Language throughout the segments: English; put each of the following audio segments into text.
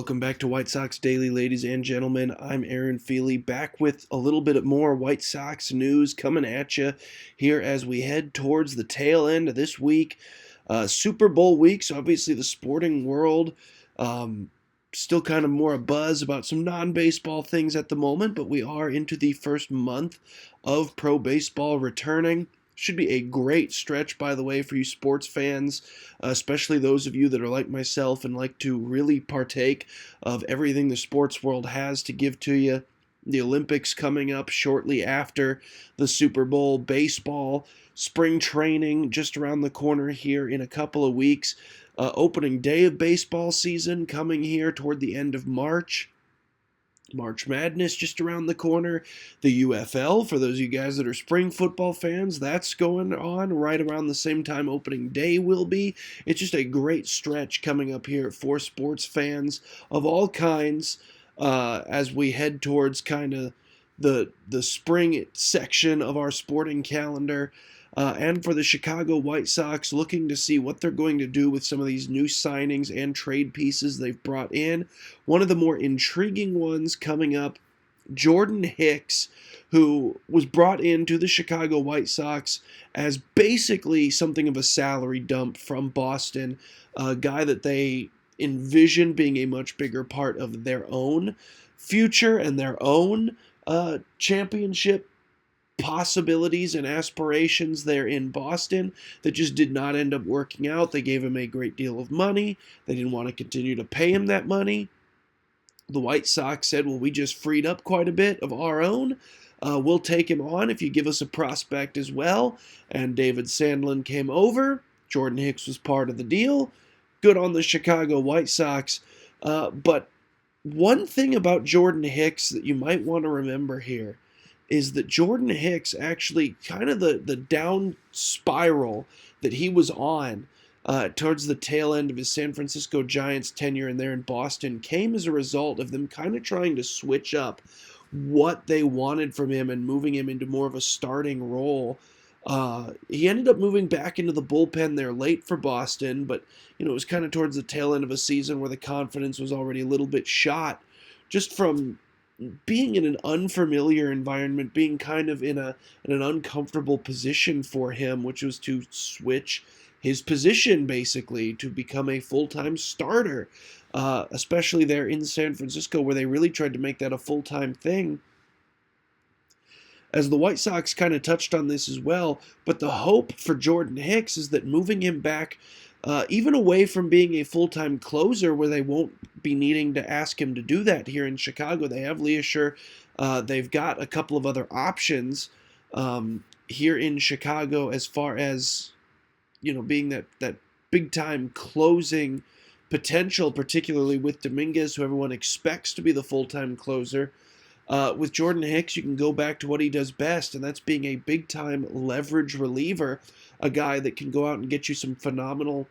Welcome back to White Sox Daily, ladies and gentlemen. I'm Aaron Feely, back with a little bit more White Sox news coming at you here as we head towards the tail end of this week. Super Bowl week, so obviously the sporting world still kind of more a buzz about some non-baseball things at the moment, but we are into the first month of pro baseball returning. Should be a great stretch, by the way, for you sports fans, especially those of you that are like myself and like to really partake of everything the sports world has to give to you. The Olympics coming up shortly after the Super Bowl, baseball, spring training just around the corner here in a couple of weeks. Opening day of baseball season coming here toward the end of March. March Madness just around the corner. The UFL, for those of you guys that are spring football fans, that's going on right around the same time opening day will be. It's just a great stretch coming up here for sports fans of all kinds as we head towards kind of the spring section of our sporting calendar. And for the Chicago White Sox, looking to see what they're going to do with some of these new signings and trade pieces they've brought in. One of the more intriguing ones coming up, Jordan Hicks, who was brought into the Chicago White Sox as basically something of a salary dump from Boston, a guy that they envision being a much bigger part of their own future and their own championship possibilities and aspirations there in Boston that just did not end up working out. They gave him a great deal of money. They didn't want to continue to pay him that money. The White Sox said, well, we just freed up quite a bit of our own. We'll take him on if you give us a prospect as well. And David Sandlin came over. Jordan Hicks was part of the deal. Good on the Chicago White Sox. But one thing about Jordan Hicks that you might want to remember here is that Jordan Hicks actually kind of the down spiral that he was on towards the tail end of his San Francisco Giants tenure and there in Boston came as a result of them kind of trying to switch up what they wanted from him and moving him into more of a starting role. He ended up moving back into the bullpen there late for Boston, but it was kind of towards the tail end of a season where the confidence was already a little bit shot just from being in an unfamiliar environment, being kind of in an uncomfortable position for him, which was to switch his position basically to become a full-time starter, especially there in San Francisco where they really tried to make that a full-time thing. As the White Sox kind of touched on this as well, but the hope for Jordan Hicks is that moving him back even away from being a full-time closer where they won't be needing to ask him to do that here in Chicago. They have Leisure. They've got a couple of other options here in Chicago as far as, being that big-time closing potential, particularly with Dominguez, who everyone expects to be the full-time closer. With Jordan Hicks, you can go back to what he does best, and that's being a big-time leverage reliever, a guy that can go out and get you some phenomenal,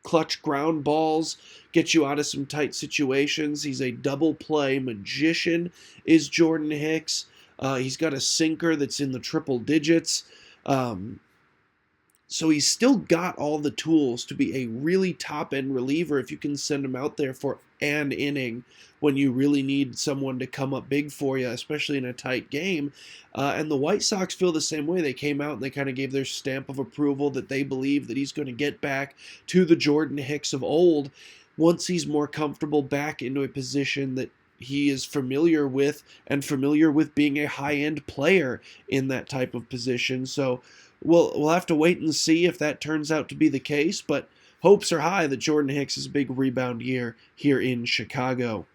clutch ground balls, get you out of some tight situations. He's a double play magician, is Jordan Hicks. He's got a sinker that's in the triple digits. So he's still got all the tools to be a really top-end reliever if you can send him out there for an inning when you really need someone to come up big for you, especially in a tight game. And the White Sox feel the same way. They came out and they kind of gave their stamp of approval that they believe that he's going to get back to the Jordan Hicks of old once he's more comfortable back into a position that he is familiar with and familiar with being a high-end player in that type of position. So we'll have to wait and see if that turns out to be the case, but hopes are high that Jordan Hicks is a big rebound year here in Chicago.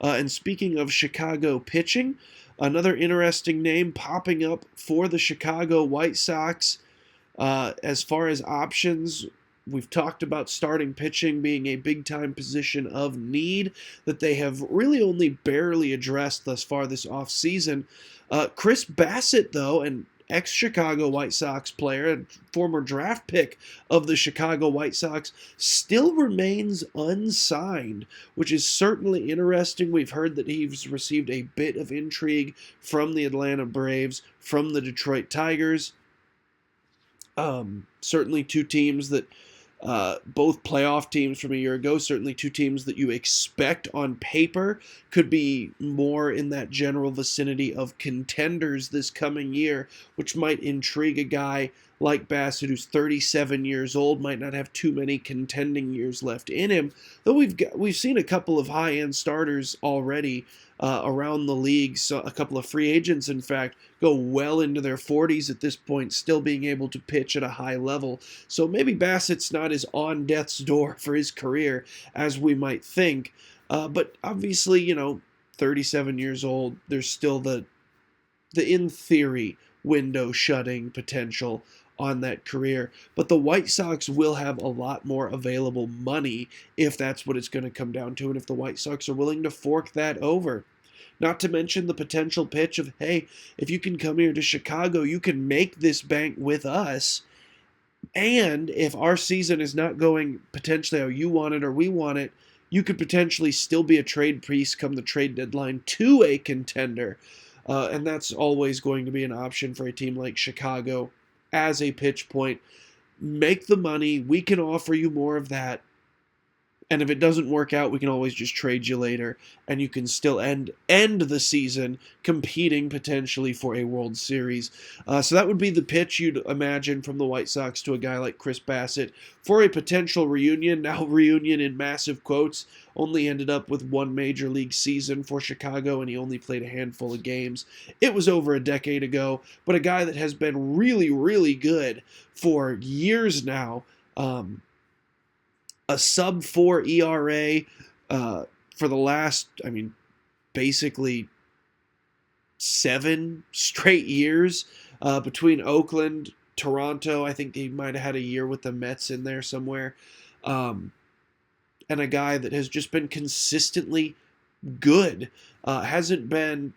And speaking of Chicago pitching, another interesting name popping up for the Chicago White Sox. As far as options, we've talked about starting pitching being a big-time position of need that they have really only barely addressed thus far this offseason. Chris Bassitt, though, and ex-Chicago White Sox player and former draft pick of the Chicago White Sox, still remains unsigned, which is certainly interesting. We've heard that he's received a bit of intrigue from the Atlanta Braves, from the Detroit Tigers. Certainly two teams that both playoff teams from a year ago, certainly two teams that you expect on paper could be more in that general vicinity of contenders this coming year, which might intrigue a guy like Bassitt, who's 37 years old, might not have too many contending years left in him. Though we've seen a couple of high-end starters already around the league, so a couple of free agents, in fact, go well into their 40s at this point, still being able to pitch at a high level. So maybe Bassitt's not as on death's door for his career as we might think. But obviously, 37 years old, there's still the in theory window shutting potential on that career. But the White Sox will have a lot more available money if that's what it's going to come down to, and if the White Sox are willing to fork that over. Not to mention the potential pitch of, hey, if you can come here to Chicago, you can make this bank with us. And if our season is not going potentially how you want it or we want it, you could potentially still be a trade piece come the trade deadline to a contender. And that's always going to be an option for a team like Chicago as a pitch point. Make the money. We can offer you more of that. And if it doesn't work out, we can always just trade you later, and you can still end the season competing potentially for a World Series. So that would be the pitch you'd imagine from the White Sox to a guy like Chris Bassitt for a potential reunion. Now reunion in massive quotes. Only ended up with one major league season for Chicago, and he only played a handful of games. It was over a decade ago, but a guy that has been really, really good for years now. A sub-4 ERA for the last, basically 7 straight years between Oakland, Toronto. I think he might have had a year with the Mets in there somewhere. And a guy that has just been consistently good. Hasn't been,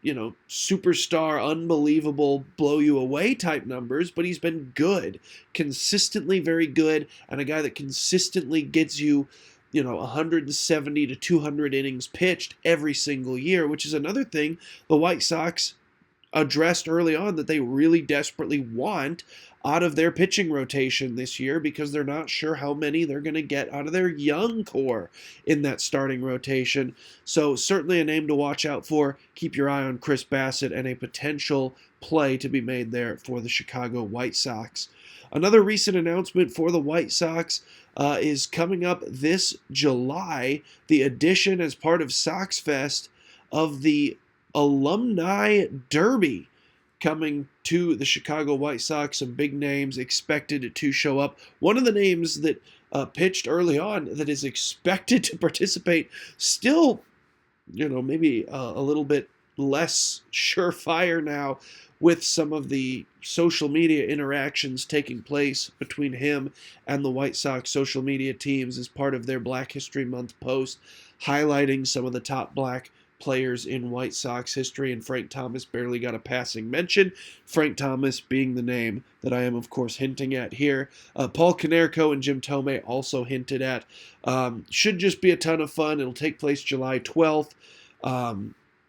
superstar, unbelievable, blow you away type numbers, but he's been good, consistently very good, and a guy that consistently gets you, 170 to 200 innings pitched every single year, which is another thing the White Sox addressed early on that they really desperately want out of their pitching rotation this year, because they're not sure how many they're going to get out of their young core in that starting rotation. So certainly a name to watch out for. Keep your eye on Chris Bassitt and a potential play to be made there for the Chicago White Sox. Another recent announcement for the White Sox is coming up this July, the addition as part of Sox Fest of the Alumni Derby coming to the Chicago White Sox. Some big names expected to show up. One of the names that pitched early on that is expected to participate still, maybe a little bit less surefire now with some of the social media interactions taking place between him and the White Sox social media teams as part of their Black History Month post, highlighting some of the top black players in White Sox history, and Frank Thomas barely got a passing mention. Frank Thomas being the name that I am, of course, hinting at here. Paul Konerko and Jim Thome also hinted at. Should just be a ton of fun. It'll take place July 12th.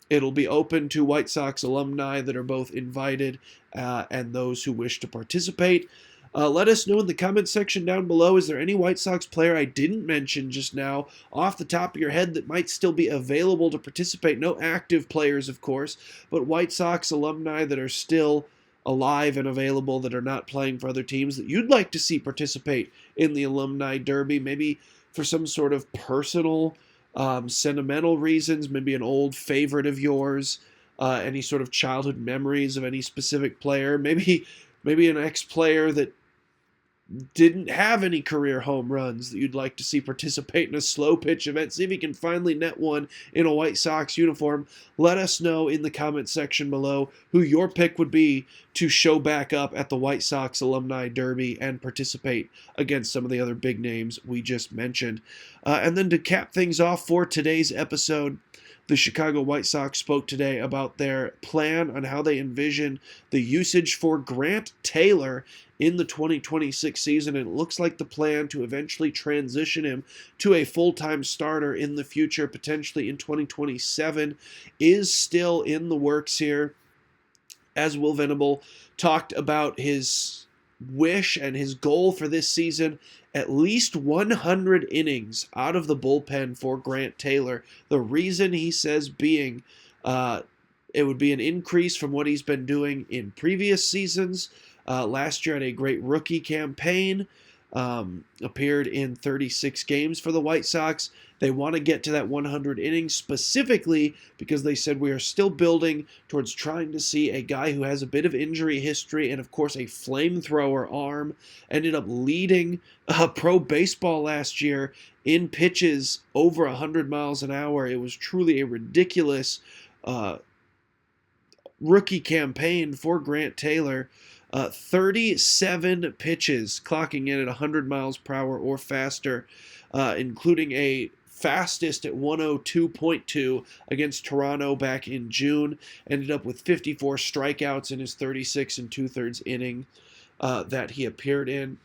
It'll be open to White Sox alumni that are both invited and those who wish to participate. Let us know in the comment section down below, is there any White Sox player I didn't mention just now off the top of your head that might still be available to participate? No active players, of course, but White Sox alumni that are still alive and available that are not playing for other teams that you'd like to see participate in the Alumni Derby, maybe for some sort of personal, sentimental reasons, maybe an old favorite of yours, any sort of childhood memories of any specific player, maybe an ex-player that didn't have any career home runs that you'd like to see participate in a slow pitch event. See if he can finally net one in a White Sox uniform. Let us know in the comment section below who your pick would be to show back up at the White Sox Alumni Derby and participate against some of the other big names we just mentioned. And then to cap things off for today's episode, the Chicago White Sox spoke today about their plan on how they envision the usage for Grant Taylor in the 2026 season, and it looks like the plan to eventually transition him to a full-time starter in the future, potentially in 2027, is still in the works here. As Will Venable talked about his wish and his goal for this season, at least 100 innings out of the bullpen for Grant Taylor. The reason, he says, being it would be an increase from what he's been doing in previous seasons. Last year had a great rookie campaign, appeared in 36 games for the White Sox. They want to get to that 100 innings specifically because they said we are still building towards trying to see a guy who has a bit of injury history and, of course, a flamethrower arm. Ended up leading pro baseball last year in pitches over 100 miles an hour. It was truly a ridiculous rookie campaign for Grant Taylor. 37 pitches, clocking in at 100 miles per hour or faster, including a fastest at 102.2 against Toronto back in June. Ended up with 54 strikeouts in his 36 and 2/3 inning that he appeared in.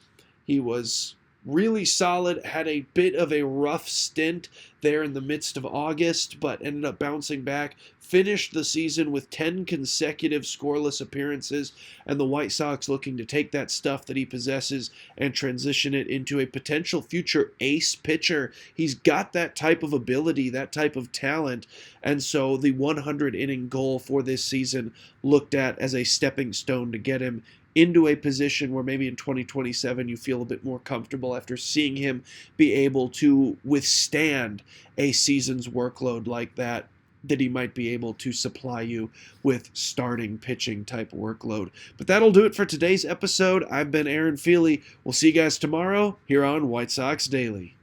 He was really solid, had a bit of a rough stint there in the midst of August, but ended up bouncing back, finished the season with 10 consecutive scoreless appearances, and the White Sox looking to take that stuff that he possesses and transition it into a potential future ace pitcher. He's got that type of ability, that type of talent, and so the 100-inning goal for this season looked at as a stepping stone to get him into a position where maybe in 2027 you feel a bit more comfortable after seeing him be able to withstand a season's workload like that he might be able to supply you with starting pitching type workload. But that'll do it for today's episode. I've been Aaron Feely. We'll see you guys tomorrow here on White Sox Daily.